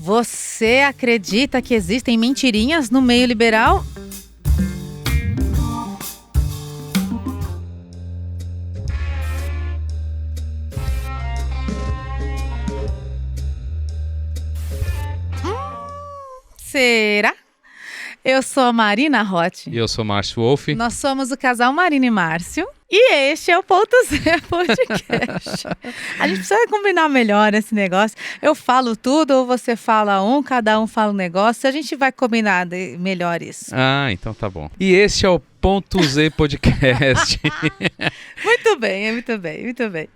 Você acredita que existem mentirinhas no meio liberal? Será? Eu sou a Marina Roth. E eu sou Márcio Wolff. Nós somos o casal Marina e Márcio. E este é o Ponto Z Podcast. A gente precisa combinar melhor esse negócio. Eu falo tudo ou você fala cada um fala um negócio. A gente vai combinar melhor isso. Ah, então tá bom. E esse é o Ponto Z Podcast. Muito bem, muito bem, muito bem.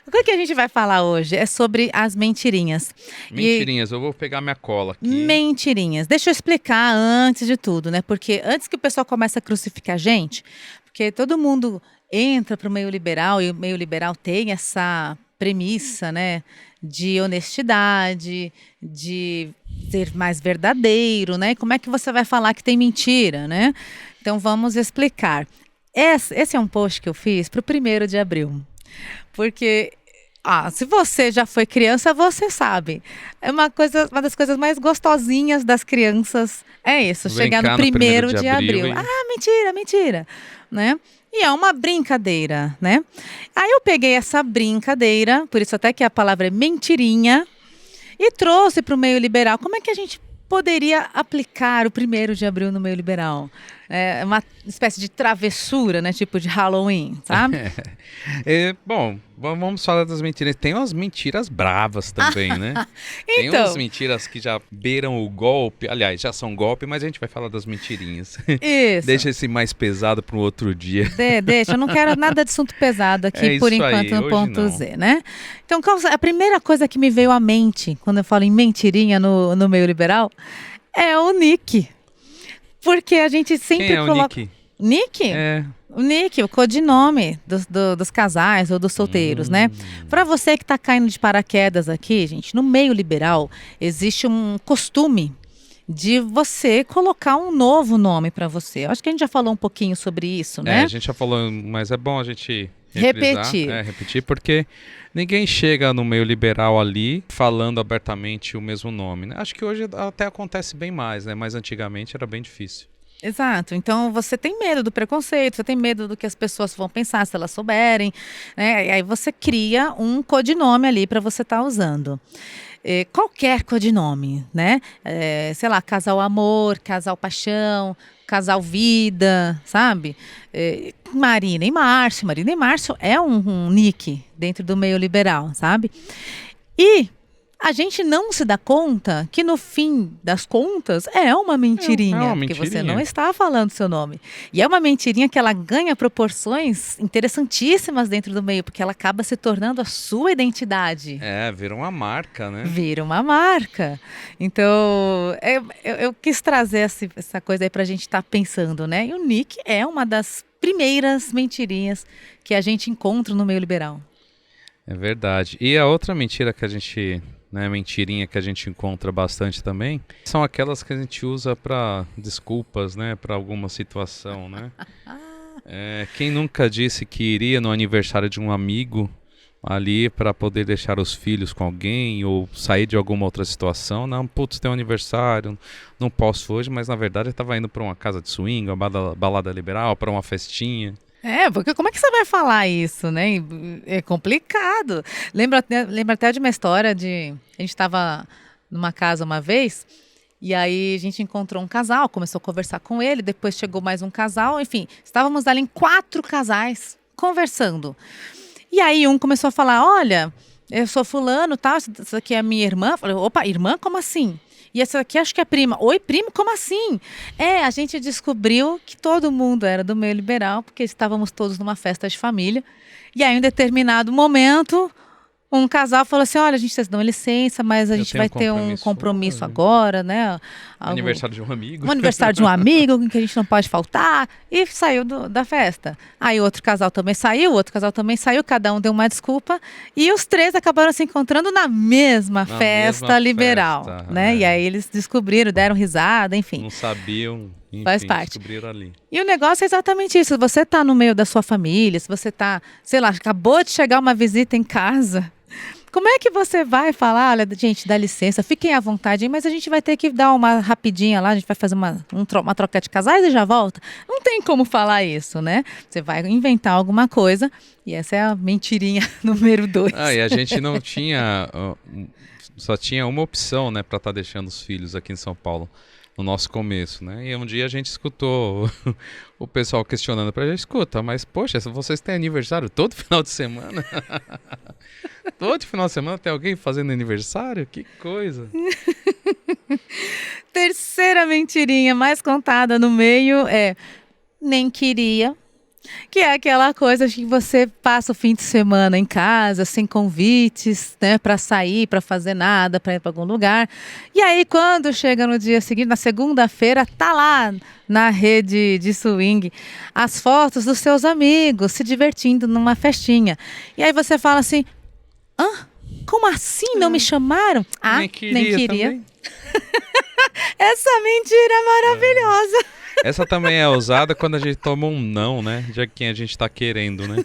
O que a gente vai falar hoje é sobre as mentirinhas. Mentirinhas, eu vou pegar minha cola aqui. Mentirinhas. Deixa eu explicar antes de tudo, né? Porque antes que o pessoal comece a crucificar a gente, porque todo mundo entra para o meio liberal e o meio liberal tem essa premissa, né, de honestidade, de ser mais verdadeiro, né? Como é que você vai falar que tem mentira, né? Então vamos explicar. Esse é um post que eu fiz para o 1º de abril, porque se você já foi criança, você sabe. É uma das coisas mais gostosinhas das crianças. É isso, chegar no 1º de abril. Mentira, né? E é uma brincadeira, né? Aí eu peguei essa brincadeira, por isso até que a palavra é mentirinha, e trouxe para o meio liberal. Como é que a gente poderia aplicar o 1º de abril no meio liberal? É uma espécie de travessura, né? Tipo de Halloween, sabe? Bom, vamos falar das mentiras. Tem umas mentiras bravas também, né? Tem Então, umas mentiras que já beiram o golpe. Aliás, já são golpe, mas a gente vai falar das mentirinhas. Isso. Deixa esse mais pesado para um outro dia. Deixa, eu não quero nada de assunto pesado aqui por enquanto no Ponto Z, né? Então, a primeira coisa que me veio à mente quando eu falo em mentirinha no meio liberal é o Nick. Porque a gente sempre Quem é coloca... o Nick? Nick? É. O Nick, o codinome dos casais ou dos solteiros, né? Para você que está caindo de paraquedas aqui, gente, no meio liberal existe um costume de você colocar um novo nome para você. Eu acho que a gente já falou um pouquinho sobre isso, né? A gente já falou, mas é bom a gente repetir, porque ninguém chega no meio liberal ali falando abertamente o mesmo nome, né? Acho que hoje até acontece bem mais, né? Mas antigamente era bem difícil. Exato, então você tem medo do preconceito, você tem medo do que as pessoas vão pensar se elas souberem, né? E aí você cria um codinome ali para você estar usando. Qualquer codinome, né? Sei lá, casal amor, casal paixão, casal vida, sabe? Marina e Márcio é um nick dentro do meio liberal, sabe? E a gente não se dá conta que no fim das contas é uma mentirinha, porque você não está falando seu nome. E é uma mentirinha que ela ganha proporções interessantíssimas dentro do meio, porque ela acaba se tornando a sua identidade. Vira uma marca, né? Vira uma marca. Então, eu quis trazer essa coisa aí pra gente estar pensando, né? E o Nick é uma das primeiras mentirinhas que a gente encontra no meio liberal. É verdade. E a outra mentira que a gente... mentirinha que a gente encontra bastante também, são aquelas que a gente usa para desculpas, né, para alguma situação, né? Quem nunca disse que iria no aniversário de um amigo ali para poder deixar os filhos com alguém ou sair de alguma outra situação? Não, putz, tem um aniversário, não posso hoje, mas na verdade eu estava indo para uma casa de swing, uma balada liberal, para uma festinha. Porque como é que você vai falar isso, né? É complicado. Lembro até de uma história a gente estava numa casa uma vez, e aí a gente encontrou um casal, começou a conversar com ele, depois chegou mais um casal, enfim, estávamos ali em 4 casais conversando. E aí um começou a falar, olha, eu sou fulano, tal, essa aqui é a minha irmã. Eu falei, opa, irmã, como assim? E essa aqui acho que é prima. Oi, primo, como assim? A gente descobriu que todo mundo era do meio liberal, porque estávamos todos numa festa de família. E aí, em um determinado momento, um casal falou assim, olha, vocês dão licença, mas a gente vai ter um compromisso agora, né? Aniversário de um amigo. Um aniversário de um amigo em que a gente não pode faltar. E saiu da festa. Aí outro casal também saiu, cada um deu uma desculpa. E os 3 acabaram se encontrando na mesma festa liberal. Né? E aí eles descobriram, deram risada, enfim. Não sabiam, enfim, faz parte. Descobriram ali. E o negócio é exatamente isso. Se você está no meio da sua família, se você está, sei lá, acabou de chegar uma visita em casa, Como é que você vai falar, olha, gente, dá licença, fiquem à vontade, mas a gente vai ter que dar uma rapidinha lá, a gente vai fazer uma troca de casais e já volta? Não tem como falar isso, né? Você vai inventar alguma coisa e essa é a mentirinha número 2. E a gente não tinha, só tinha uma opção, né, para estar deixando os filhos aqui em São Paulo. No nosso começo, né? E um dia a gente escutou o pessoal questionando pra gente, escuta, mas poxa, vocês têm aniversário todo final de semana? Todo final de semana tem alguém fazendo aniversário? Que coisa! Terceira mentirinha mais contada no meio é nem queria. Que é aquela coisa que você passa o fim de semana em casa, sem convites, né, para sair, para fazer nada, para ir para algum lugar. E aí, quando chega no dia seguinte, na segunda-feira, tá lá na rede de swing as fotos dos seus amigos se divertindo numa festinha. E aí você fala assim: hã? Como assim não me chamaram? Nem queria. Essa mentira é maravilhosa. Essa também é usada quando a gente toma um não, né? De quem a gente tá querendo, né?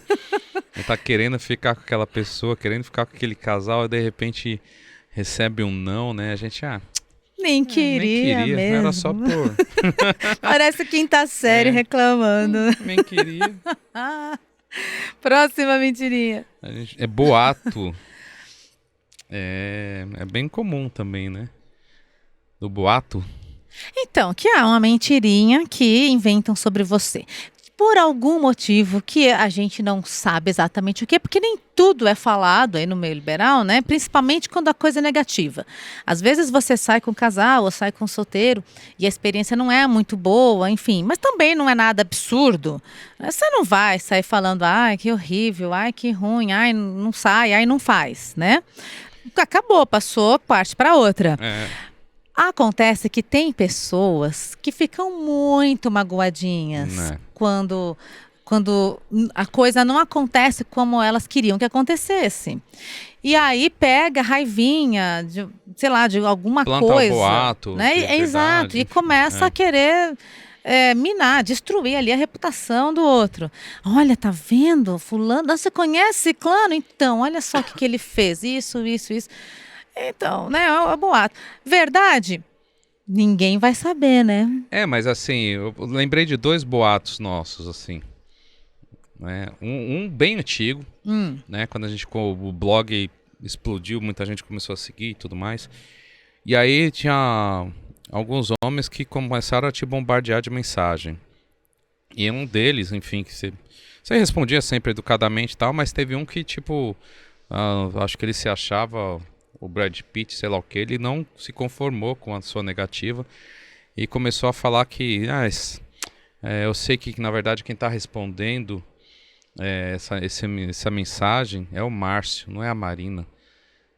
A gente tá querendo ficar com aquela pessoa, querendo ficar com aquele casal, e de repente recebe um não, né? A gente, nem queria mesmo. Era só por... Parece quinta série reclamando. Nem queria. Próxima mentirinha. É boato. É bem comum também, né? Do boato. Então, que há uma mentirinha que inventam sobre você. Por algum motivo que a gente não sabe exatamente o que, porque nem tudo é falado aí no meio liberal, né? Principalmente quando a coisa é negativa. Às vezes você sai com um casal ou sai com um solteiro e a experiência não é muito boa, enfim, mas também não é nada absurdo. Você não vai sair falando, ai, que horrível, ai, que ruim, ai, não sai, ai, não faz, né? Acabou, passou, parte para outra. Acontece que tem pessoas que ficam muito magoadinhas quando a coisa não acontece como elas queriam que acontecesse. E aí pega raivinha, sei lá, de alguma planta coisa. Boato, né? Exato, e começa a querer minar, destruir ali a reputação do outro. Olha, tá vendo? Fulano, você conhece Ciclano? Então, olha só o que ele fez, isso. Então, né, é boato. Verdade? Ninguém vai saber, né? Mas assim, eu lembrei de 2 boatos nossos, assim. Né? Um bem antigo, né? Quando o blog explodiu, muita gente começou a seguir e tudo mais. E aí tinha alguns homens que começaram a te bombardear de mensagem. E um deles, enfim, que você respondia sempre educadamente e tal, mas teve um que, tipo, acho que ele se achava o Brad Pitt, sei lá o que, ele não se conformou com a sua negativa e começou a falar que, eu sei que na verdade quem está respondendo essa mensagem é o Márcio, não é a Marina.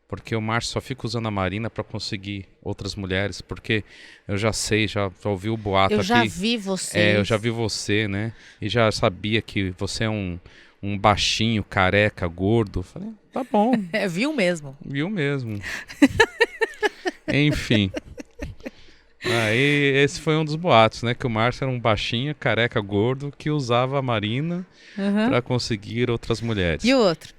Porque o Márcio só fica usando a Marina para conseguir outras mulheres, porque eu já sei, já ouvi o boato aqui. Eu já vi você. Eu já vi você, né? E já sabia que você é um baixinho, careca, gordo. Falei, tá bom. Viu mesmo. Viu mesmo. Enfim. Aí esse foi um dos boatos, né? Que o Márcio era um baixinho, careca, gordo, que usava a Marina para conseguir outras mulheres. E o outro?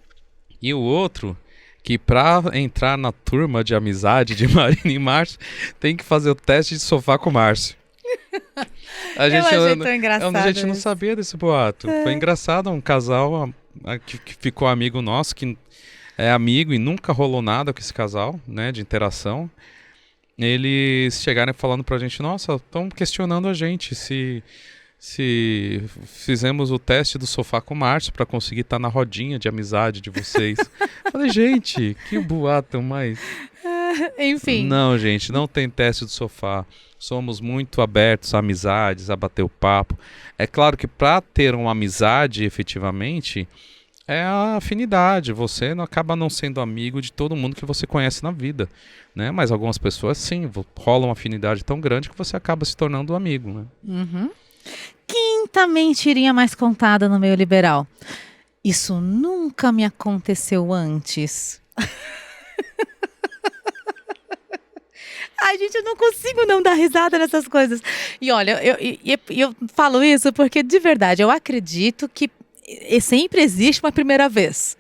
E o outro, que pra entrar na turma de amizade de Marina e Márcio, tem que fazer o teste de sofá com o Márcio. Eu achei tão engraçado. A gente não sabia desse boato. Foi engraçado, um casal que ficou amigo nosso, que é amigo e nunca rolou nada com esse casal, né, de interação. Eles chegaram falando pra gente, nossa, estão questionando a gente se fizemos o teste do sofá com o Márcio pra conseguir estar na rodinha de amizade de vocês. Falei, gente, que boato mais... Enfim. Não, gente, não tem teste do sofá. Somos muito abertos a amizades, a bater o papo. É claro que para ter uma amizade efetivamente é a afinidade. Você não acaba não sendo amigo de todo mundo que você conhece na vida, né? Mas algumas pessoas sim, rola uma afinidade tão grande que você acaba se tornando um amigo, né? Quinta mentirinha mais contada no meio liberal. Isso nunca me aconteceu antes. Ai, gente, eu não consigo não dar risada nessas coisas. E olha, eu falo isso porque, de verdade, eu acredito que sempre existe uma primeira vez.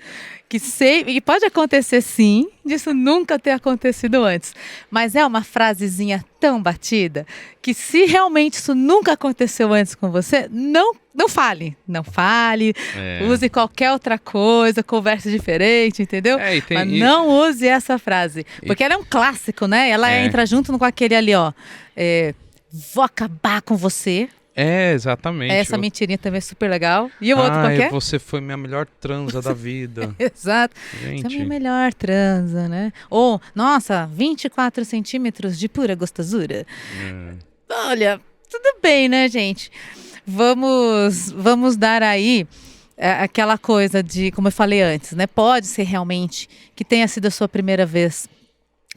E pode acontecer sim, disso nunca ter acontecido antes. Mas é uma frasezinha tão batida que se realmente isso nunca aconteceu antes com você, não fale. Não fale, use qualquer outra coisa, converse diferente, entendeu? Mas não use essa frase. Porque ela é um clássico, né? Ela entra junto com aquele ali, ó. Vou acabar com você. Exatamente. Essa mentirinha também é super legal. E o outro qualquer? Você foi minha melhor transa da vida. Exato. Gente. Você é minha melhor transa, né? Ou, nossa, 24 centímetros de pura gostosura. Olha, tudo bem, né, gente? Vamos dar aí aquela coisa de, como eu falei antes, né? Pode ser realmente que tenha sido a sua primeira vez.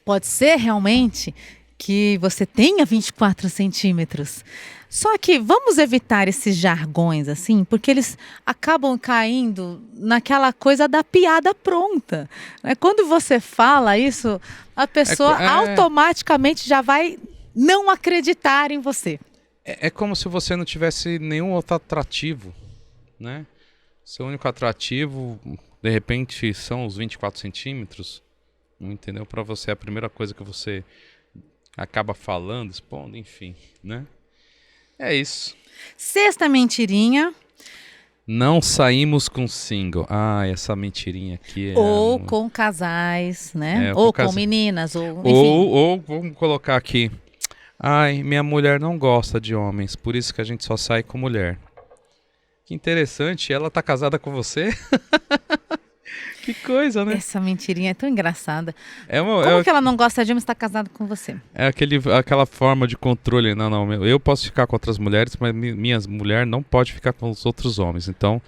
Pode ser realmente que você tenha 24 centímetros. Só que vamos evitar esses jargões, assim, porque eles acabam caindo naquela coisa da piada pronta. Quando você fala isso, a pessoa automaticamente já vai não acreditar em você. É como se você não tivesse nenhum outro atrativo, né? Seu único atrativo, de repente, são os 24 centímetros, entendeu? Para você é a primeira coisa que você acaba falando, expondo, enfim, né? É isso. Sexta mentirinha. Não saímos com single. Essa mentirinha aqui é... Ou com casais, né? Ou com meninas, ou enfim. Ou vamos colocar aqui. Minha mulher não gosta de homens, por isso que a gente só sai com mulher. Que interessante, ela tá casada com você? Que coisa, né? Essa mentirinha é tão engraçada. Como que ela não gosta de homem e está casada com você? É aquela forma de controle. Não, eu posso ficar com outras mulheres, mas minha mulher não pode ficar com os outros homens. Então,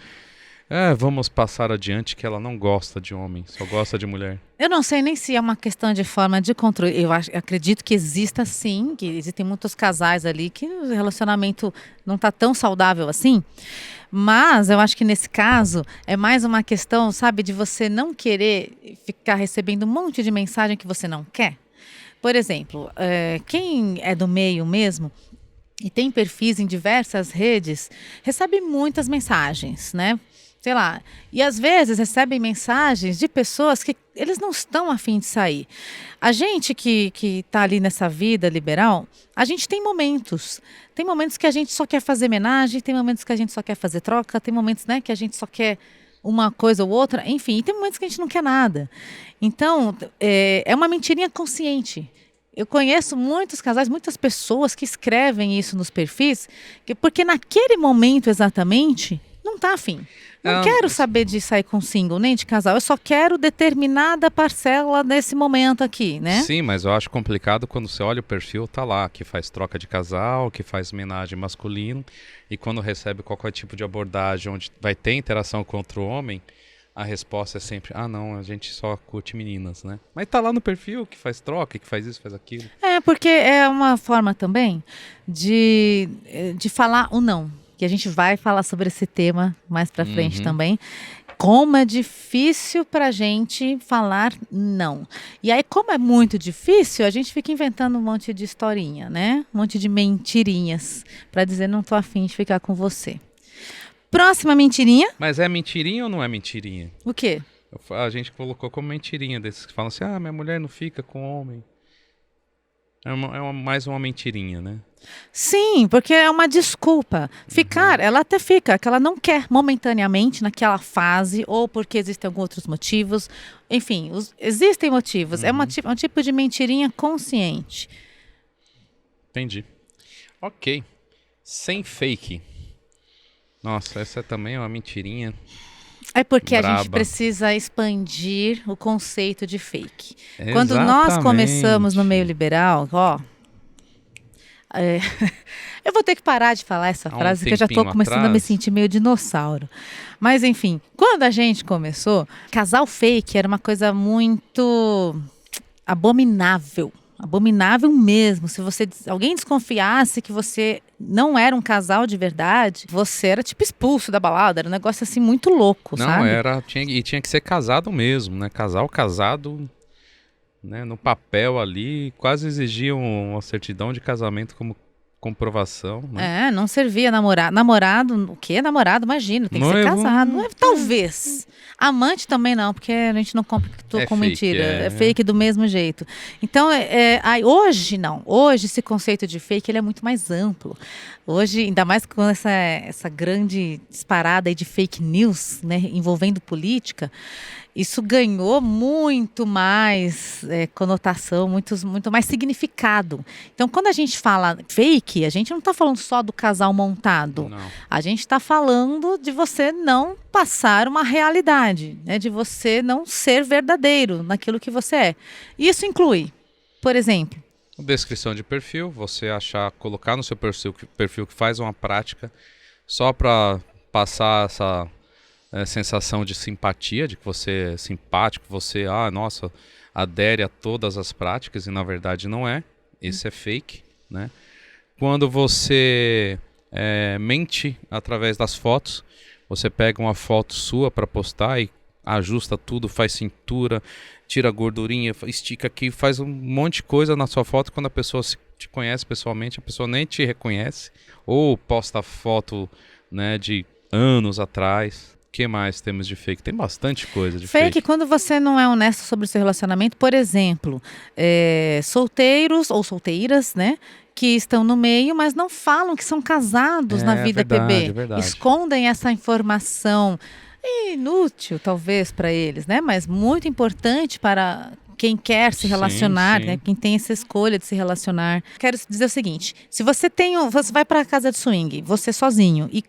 vamos passar adiante que ela não gosta de homem, só gosta de mulher. Eu não sei nem se é uma questão de forma de controle. Eu acredito que exista sim, que existem muitos casais ali que o relacionamento não está tão saudável assim. Mas eu acho que nesse caso é mais uma questão, sabe, de você não querer ficar recebendo um monte de mensagem que você não quer. Por exemplo, quem é do meio mesmo e tem perfis em diversas redes, recebe muitas mensagens, né? Sei lá, e às vezes recebem mensagens de pessoas que eles não estão a fim de sair. A gente que está ali nessa vida liberal, a gente tem momentos. Tem momentos que a gente só quer fazer homenagem, tem momentos que a gente só quer fazer troca, tem momentos, né, que a gente só quer uma coisa ou outra, enfim, e tem momentos que a gente não quer nada. Então, é uma mentirinha consciente. Eu conheço muitos casais, muitas pessoas que escrevem isso nos perfis, porque naquele momento exatamente não está afim. Não quero saber de sair com single, nem de casal. Eu só quero determinada parcela nesse momento aqui, né? Sim, mas eu acho complicado quando você olha o perfil, tá lá, que faz troca de casal, que faz homenagem masculino, e quando recebe qualquer tipo de abordagem onde vai ter interação com outro homem, a resposta é sempre, não, a gente só curte meninas, né? Mas tá lá no perfil que faz troca, que faz isso, faz aquilo. Porque é uma forma também de falar o não. Que a gente vai falar sobre esse tema mais pra frente também. Como é difícil pra gente falar não. E aí, como é muito difícil, a gente fica inventando um monte de historinha, né? Um monte de mentirinhas pra dizer não tô afim de ficar com você. Próxima mentirinha. Mas é mentirinha ou não é mentirinha? O quê? A gente colocou como mentirinha desses que falam assim, minha mulher não fica com homem. Mais uma mentirinha, né? Sim, porque é uma desculpa. Ficar, ela até fica, que ela não quer momentaneamente naquela fase, ou porque existem alguns outros motivos. Enfim, existem motivos. É um tipo de mentirinha consciente. Entendi. Ok. Sem fake. Nossa, essa também é uma mentirinha. É porque braba. A gente precisa expandir o conceito de fake. Exatamente. Quando nós começamos no meio liberal, eu vou ter que parar de falar essa frase, porque eu já estou começando a me sentir meio dinossauro. Mas, enfim, quando a gente começou, casal fake era uma coisa muito abominável. Abominável mesmo. Se alguém desconfiasse que você não era um casal de verdade, você era tipo expulso da balada. Era um negócio assim muito louco, sabe? Não, tinha que ser casado mesmo, né? Casado, né? No papel ali, quase exigiam uma certidão de casamento como comprovação, né? Não servia namorado. Namorado, o quê? Namorado, imagina, tem que ser Noivo, casado. Talvez. Amante também não, porque a gente não compra com fake, mentira. É fake do mesmo jeito. Então, aí, hoje não. Hoje esse conceito de fake ele é muito mais amplo. Hoje, ainda mais com essa grande disparada aí de fake news, né, envolvendo política, isso ganhou muito mais conotação, muito mais significado. Então, quando a gente fala fake, a gente não está falando só do casal montado. Não. A gente está falando de você não passar uma realidade, né? De você não ser verdadeiro naquilo que você é. Isso inclui, por exemplo... Descrição de perfil, você colocar no seu perfil que faz uma prática só para passar essa... sensação de simpatia, de que você é simpático, você, nossa, adere a todas as práticas e na verdade não é. Isso é fake, né? Quando você mente através das fotos, você pega uma foto sua para postar e ajusta tudo, faz cintura, tira a gordurinha, estica aqui, faz um monte de coisa na sua foto. Quando a pessoa te conhece pessoalmente, a pessoa nem te reconhece, ou posta foto, né, de anos atrás. O que mais temos de fake? Tem bastante coisa de fake. Quando você não é honesto sobre o seu relacionamento, por exemplo, solteiros ou solteiras, né? Que estão no meio, mas não falam que são casados na vida PB. Verdade. Escondem essa informação inútil, talvez, para eles, né? Mas muito importante para quem quer se relacionar, sim. Né? Quem tem essa escolha de se relacionar. Quero dizer o seguinte, se você vai para a casa de swing, você sozinho, e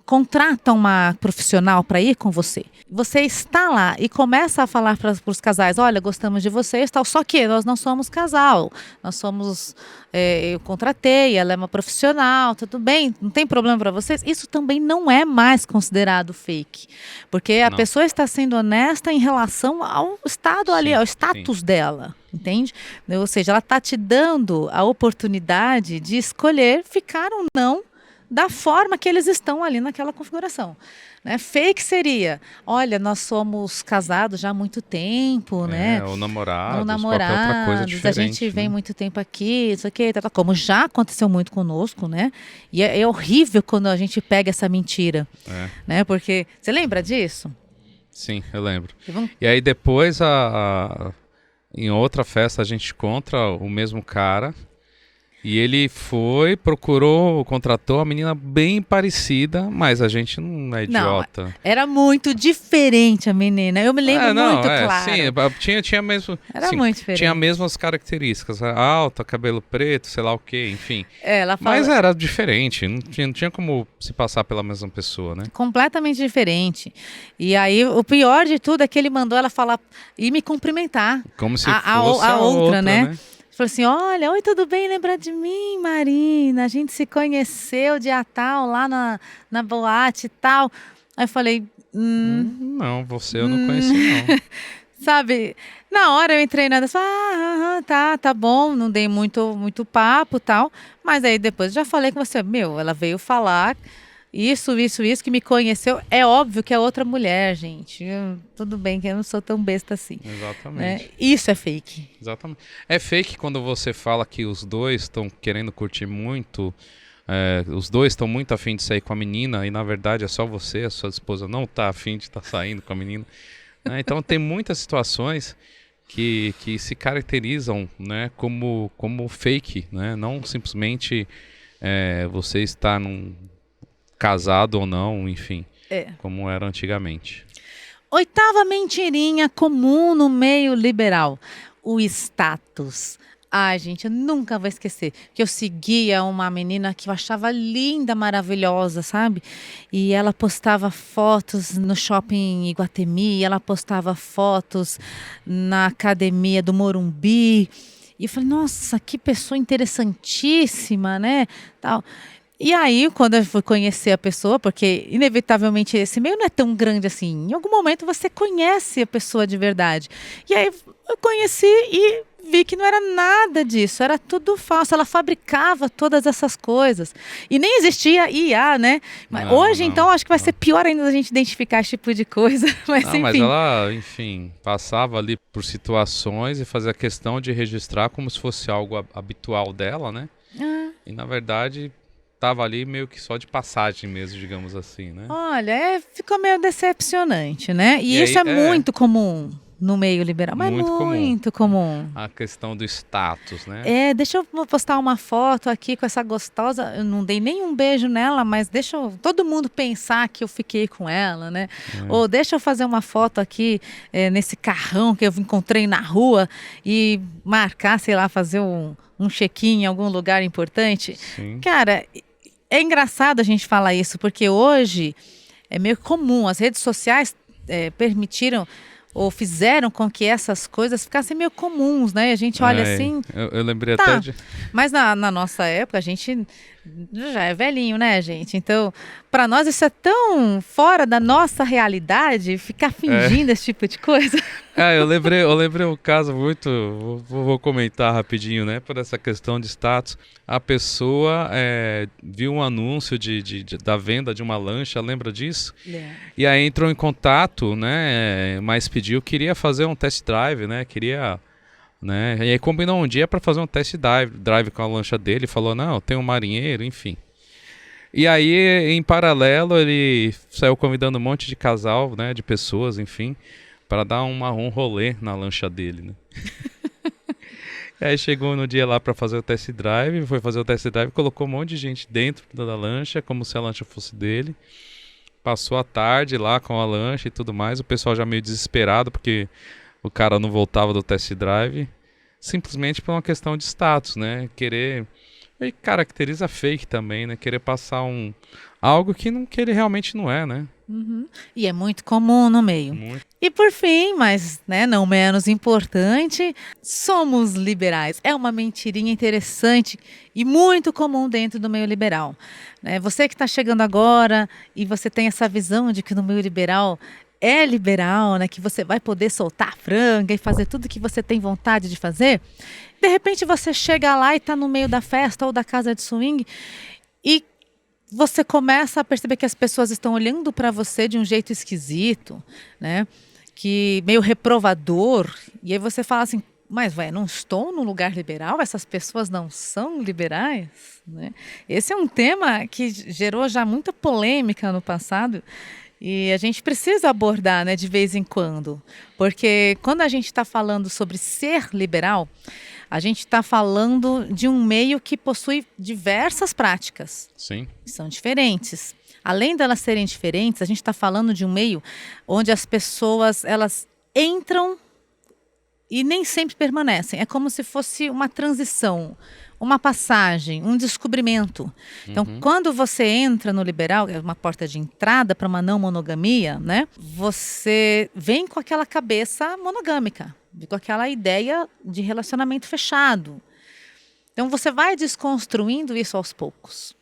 contrata uma profissional para ir com você. Você está lá e começa a falar para os casais, olha, gostamos de vocês, tal. Só que nós não somos casal, nós somos, eu contratei, ela é uma profissional, tudo bem, não tem problema para vocês. Isso também não é mais considerado fake, porque a pessoa está sendo honesta em relação ao estado ali, ao status dela. Entende? Ou seja, ela está te dando a oportunidade de escolher ficar ou não da forma que eles estão ali naquela configuração. Né? Fake seria, olha, nós somos casados já há muito tempo, né? Ou namorados, qualquer outra coisa diferente. A gente vem muito tempo aqui, isso aqui, como já aconteceu muito conosco, né? E é horrível quando a gente pega essa mentira, né? Porque, você lembra disso? Sim, eu lembro. E aí depois, em outra festa, a gente encontra o mesmo cara. E ele contratou a menina bem parecida, mas a gente não é idiota. Não, era muito diferente a menina. Eu me lembro muito claro. Sim, tinha mesmo. Era muito diferente. Tinha as mesmas características. Alta, cabelo preto, sei lá o quê, enfim. Mas era diferente. Não tinha como se passar pela mesma pessoa, né? Completamente diferente. E aí, o pior de tudo é que ele mandou ela falar e me cumprimentar. Como se fosse a outra, né? Falou assim, olha, oi, tudo bem? Lembra de mim, Marina? A gente se conheceu dia tal, lá na boate e tal. Aí eu falei... não, você eu não conheci, não. Sabe, na hora eu entrei nada, tá bom, não dei muito papo e tal. Mas aí depois eu já falei com você, ela veio falar... Isso, que me conheceu. É óbvio que é outra mulher, gente. Tudo bem que eu não sou tão besta assim. Exatamente. Né? Isso é fake. Exatamente. É fake quando você fala que os dois estão querendo curtir muito, os dois estão muito afim de sair com a menina e na verdade é só você, a sua esposa não está afim de estar saindo com a menina. Né? Então tem muitas situações que se caracterizam, né, como fake, né? Não simplesmente você está casado ou não, enfim, como era antigamente. 8ª mentirinha comum no meio liberal, o status. Ai, gente, eu nunca vou esquecer que eu seguia uma menina que eu achava linda, maravilhosa, sabe? E ela postava fotos no shopping Iguatemi, ela postava fotos na academia do Morumbi. E eu falei, nossa, que pessoa interessantíssima, né? Tal. E aí, quando eu fui conhecer a pessoa, porque inevitavelmente esse meio não é tão grande assim, em algum momento você conhece a pessoa de verdade. E aí eu conheci e vi que não era nada disso, era tudo falso. Ela fabricava todas essas coisas. E nem existia IA, né? Mas hoje, então, acho que vai ser pior ainda a gente identificar esse tipo de coisa. Mas, enfim. Mas ela, enfim, passava ali por situações e fazia questão de registrar como se fosse algo habitual dela, né? E na verdade tava ali meio que só de passagem mesmo, digamos assim, né? Olha, ficou meio decepcionante, né? E E isso aí é muito comum no meio liberal, mas muito comum muito comum. a questão do status, né? Deixa eu postar uma foto aqui com essa gostosa. Eu não dei nenhum beijo nela, mas deixa todo mundo pensar que eu fiquei com ela, né? Ou deixa eu fazer uma foto aqui nesse carrão que eu encontrei na rua e marcar, sei lá, fazer um check-in em algum lugar importante. Sim. Cara, é engraçado a gente falar isso, porque hoje é meio comum. As redes sociais permitiram ou fizeram com que essas coisas ficassem meio comuns, né? A gente olha assim, eu lembrei tá, até de... mas na nossa época a gente já é velhinho, né, gente? Então, para nós isso é tão fora da nossa realidade, ficar fingindo esse tipo de coisa. Eu lembrei um caso muito, vou comentar rapidinho, né? Por essa questão de status. A pessoa viu um anúncio da venda de uma lancha, lembra disso? E aí entrou em contato, né? Mas queria fazer um test drive, né? Né? E aí combinou um dia para fazer um test drive com a lancha dele. Falou, não, tem um marinheiro, enfim. E aí, em paralelo, ele saiu convidando um monte de casal, né? De pessoas, enfim, para dar um rolê na lancha dele, né? E aí chegou no dia lá para fazer o test drive, foi fazer o test drive, colocou um monte de gente dentro da lancha, como se a lancha fosse dele. Passou a tarde lá com a lancha e tudo mais, o pessoal já meio desesperado, porque o cara não voltava do test drive, simplesmente por uma questão de status, né? E caracteriza fake também, né? Querer passar algo que ele realmente não é, né? Uhum. E é muito comum no meio. Muito. E por fim, mas não menos importante, somos liberais. É uma mentirinha interessante e muito comum dentro do meio liberal. Você que está chegando agora e você tem essa visão de que no meio liberal é liberal, né, que você vai poder soltar a franga e fazer tudo que você tem vontade de fazer. De repente você chega lá e está no meio da festa ou da casa de swing e você começa a perceber que as pessoas estão olhando para você de um jeito esquisito, né? Que meio reprovador. E aí você fala assim, mas não estou num lugar liberal? Essas pessoas não são liberais? Né? Esse é um tema que gerou já muita polêmica no passado e a gente precisa abordar, né, de vez em quando. Porque quando a gente está falando sobre ser liberal, a gente está falando de um meio que possui diversas práticas. Sim. Que são diferentes. Além delas serem diferentes, a gente está falando de um meio onde as pessoas elas entram e nem sempre permanecem. É como se fosse uma transição, uma passagem, um descobrimento. Então, quando você entra no liberal, é uma porta de entrada para uma não monogamia, né? Você vem com aquela cabeça monogâmica, com aquela ideia de relacionamento fechado. Então, você vai desconstruindo isso aos poucos.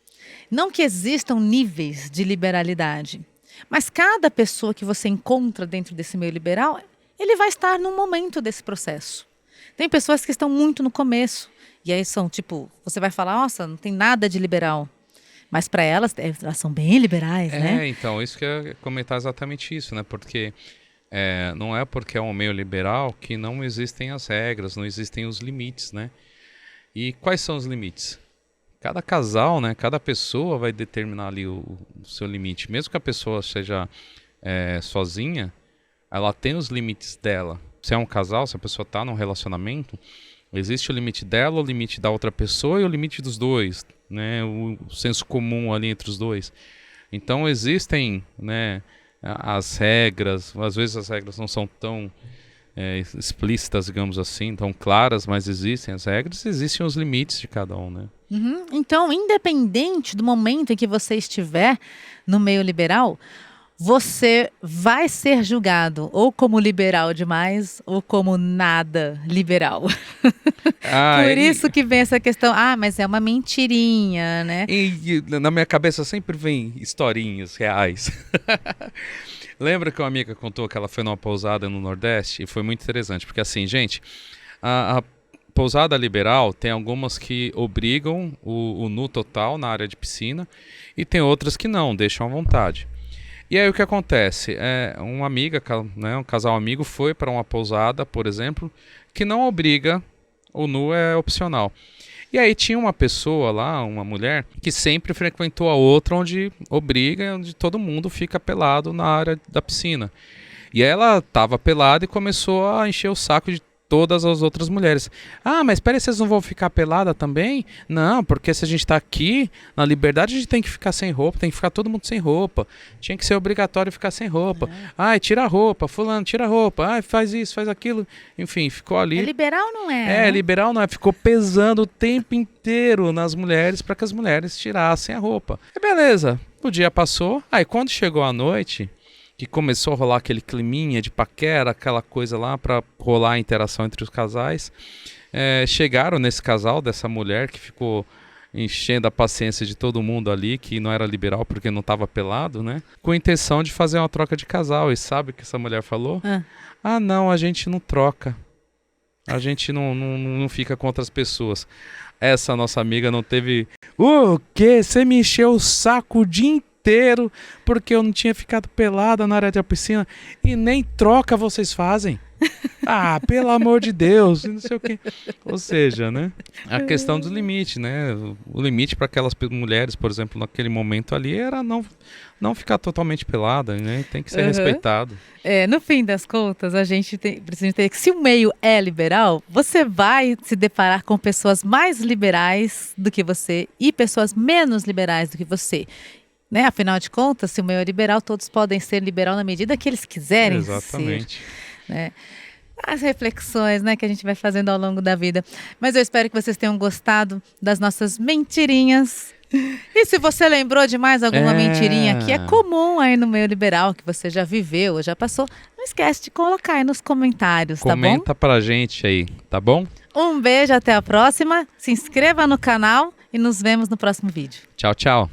Não que existam níveis de liberalidade, mas cada pessoa que você encontra dentro desse meio liberal, ele vai estar num momento desse processo. Tem pessoas que estão muito no começo, e aí são tipo, você vai falar, nossa, não tem nada de liberal. Mas para elas são bem liberais, né? Então, isso que eu ia comentar exatamente isso, né? Porque não é porque é um meio liberal que não existem as regras, não existem os limites, né? E quais são os limites? Cada casal, né? Cada pessoa vai determinar ali o seu limite. Mesmo que a pessoa seja sozinha, ela tem os limites dela. Se é um casal, se a pessoa está num relacionamento, existe o limite dela, o limite da outra pessoa e o limite dos dois, né? O senso comum ali entre os dois. Então existem, né, as regras. Às vezes as regras não são tão explícitas, digamos assim, tão claras, mas existem as regras, existem os limites de cada um, né? Então, independente do momento em que você estiver no meio liberal, você vai ser julgado ou como liberal demais ou como nada liberal. Por isso que vem essa questão, mas é uma mentirinha, né? E na minha cabeça sempre vem historinhas reais. Lembra que uma amiga contou que ela foi numa pousada no Nordeste? E foi muito interessante, porque assim, gente, a pousada liberal tem algumas que obrigam o nu total na área de piscina e tem outras que não, deixam à vontade. E aí o que acontece? Uma amiga, né, um casal amigo foi para uma pousada, por exemplo, que não obriga, o nu é opcional. E aí tinha uma pessoa lá, uma mulher, que sempre frequentou a outra onde obriga, onde todo mundo fica pelado na área da piscina. E aí ela tava pelada e começou a encher o saco de todas as outras mulheres. Ah, mas espera aí, vocês não vão ficar pelada também? Não, porque se a gente tá aqui, na Liberdade, a gente tem que ficar sem roupa, tem que ficar todo mundo sem roupa. Tinha que ser obrigatório ficar sem roupa. Ai, tira a roupa, fulano, tira a roupa. Ai, faz isso, faz aquilo. Enfim, ficou ali. É liberal, não é? É, né? liberal não é. Ficou pesando o tempo inteiro nas mulheres para que as mulheres tirassem a roupa. E beleza, o dia passou. Aí quando chegou a noite, que começou a rolar aquele climinha de paquera, aquela coisa lá para rolar a interação entre os casais, chegaram nesse casal dessa mulher que ficou enchendo a paciência de todo mundo ali, que não era liberal porque não estava pelado, né? Com a intenção de fazer uma troca de casal. E sabe o que essa mulher falou? Ah, não, a gente não troca. A gente não fica com outras pessoas. Essa nossa amiga não teve... O quê? Você me encheu o saco o dia inteiro porque eu não tinha ficado pelada na área da piscina e nem troca vocês fazem. Ah, pelo amor de Deus, não sei o quê. Ou seja, né? A questão do limite, né? O limite para aquelas mulheres, por exemplo, naquele momento ali era não ficar totalmente pelada, né? Tem que ser respeitado. No fim das contas, a gente precisa entender que se o meio é liberal, você vai se deparar com pessoas mais liberais do que você e pessoas menos liberais do que você. Né? Afinal de contas, se o meio é liberal, todos podem ser liberal na medida que eles quiserem Exatamente. ser. Né? As reflexões, né, que a gente vai fazendo ao longo da vida. Mas eu espero que vocês tenham gostado das nossas mentirinhas. E se você lembrou de mais alguma mentirinha que é comum aí no meio liberal, que você já viveu ou já passou, não esquece de colocar aí nos comentários, tá bom? Comenta pra gente aí, tá bom? Um beijo, até a próxima. Se inscreva no canal e nos vemos no próximo vídeo. Tchau, tchau.